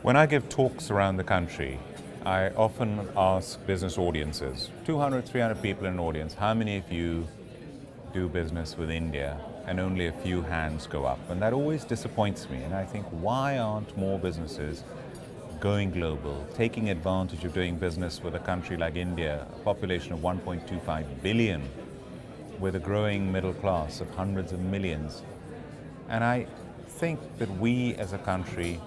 When I give talks around the country, I often ask business audiences, 200, 300 people in an audience, how many of you do business with India? And only a few hands go up. And that always disappoints me. And I think, why aren't more businesses going global, taking advantage of doing business with a country like India, a population of 1.25 billion, with a growing middle class of hundreds of millions? And I think that we as a country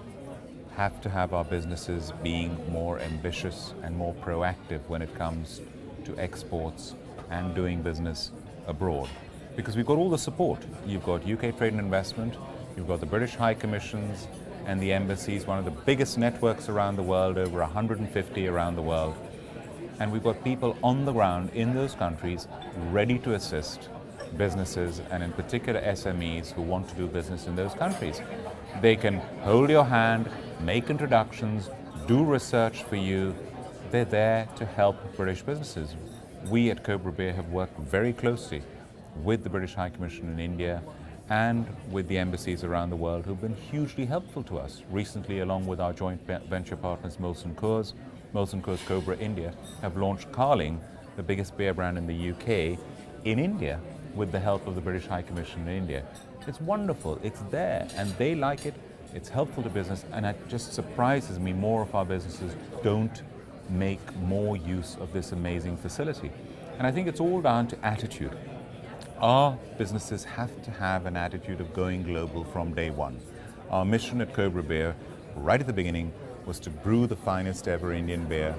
have to have our businesses being more ambitious and more proactive when it comes to exports and doing business abroad. Because we've got all the support. You've got UK Trade and Investment, you've got the British High Commissions and the embassies, one of the biggest networks around the world, over 150 around the world. And we've got people on the ground in those countries ready to assist businesses, and in particular SMEs who want to do business in those countries. They can hold your hand, make introductions, do research for you. They're there to help British businesses. We at Cobra Beer have worked very closely with the British High Commission in India and with the embassies around the world who've been hugely helpful to us. Recently, along with our joint venture partners Molson Coors Cobra India have launched Carling, the biggest beer brand in the UK, in India with the help of the British High Commission in India. It's wonderful, it's there, and they like it, it's helpful to business, and it just surprises me more of our businesses don't make more use of this amazing facility. And I think it's all down to attitude. Our businesses have to have an attitude of going global from day one. Our mission at Cobra Beer, right at the beginning, was to brew the finest ever Indian beer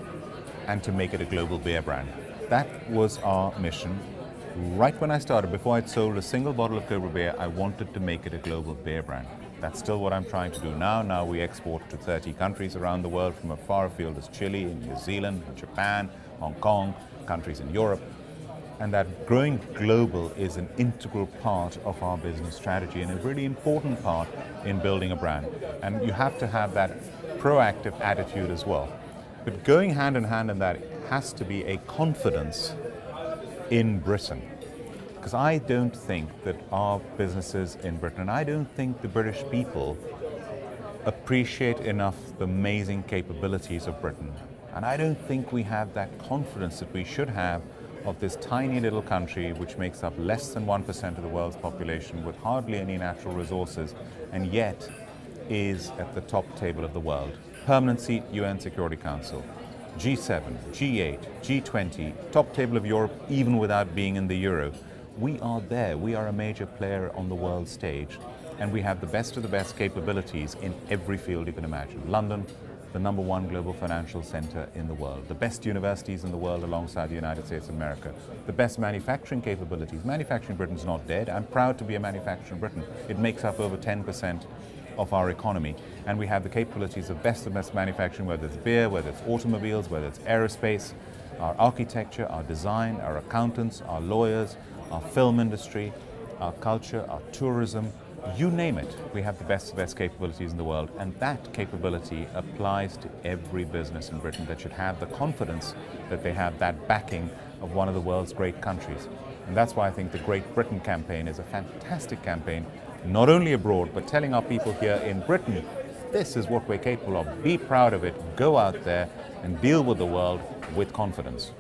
and to make it a global beer brand. That was our mission. Right when I started, before I'd sold a single bottle of Cobra Beer, I wanted to make it a global beer brand. That's still what I'm trying to do now. Now we export to 30 countries around the world, from as far afield as Chile, and New Zealand, and Japan, Hong Kong, countries in Europe. And that growing global is an integral part of our business strategy and a really important part in building a brand. And you have to have that proactive attitude as well. But going hand in hand in that has to be a confidence in Britain. Because I don't think that our businesses in Britain, and I don't think the British people appreciate enough the amazing capabilities of Britain. And I don't think we have that confidence that we should have of this tiny little country which makes up less than 1% of the world's population with hardly any natural resources, and yet is at the top table of the world. Permanent seat, UN Security Council, G7, G8, G20, top table of Europe even without being in the euro. We are there, we are a major player on the world stage, and we have the best of the best capabilities in every field you can imagine. London, the #1 global financial center in the world, the best universities in the world alongside the United States of America, the best manufacturing capabilities. Manufacturing in Britain's not dead. I'm proud to be a manufacturer in Britain. It makes up over 10% of our economy, and we have the capabilities of best manufacturing, whether it's beer, whether it's automobiles, whether it's aerospace, our architecture, our design, our accountants, our lawyers, our film industry, our culture, our tourism, you name it. We have the best capabilities in the world, and that capability applies to every business in Britain that should have the confidence that they have that backing of one of the world's great countries. And that's why I think the Great Britain campaign is a fantastic campaign, not only abroad, but telling our people here in Britain, this is what we're capable of. Be proud of it, go out there and deal with the world with confidence.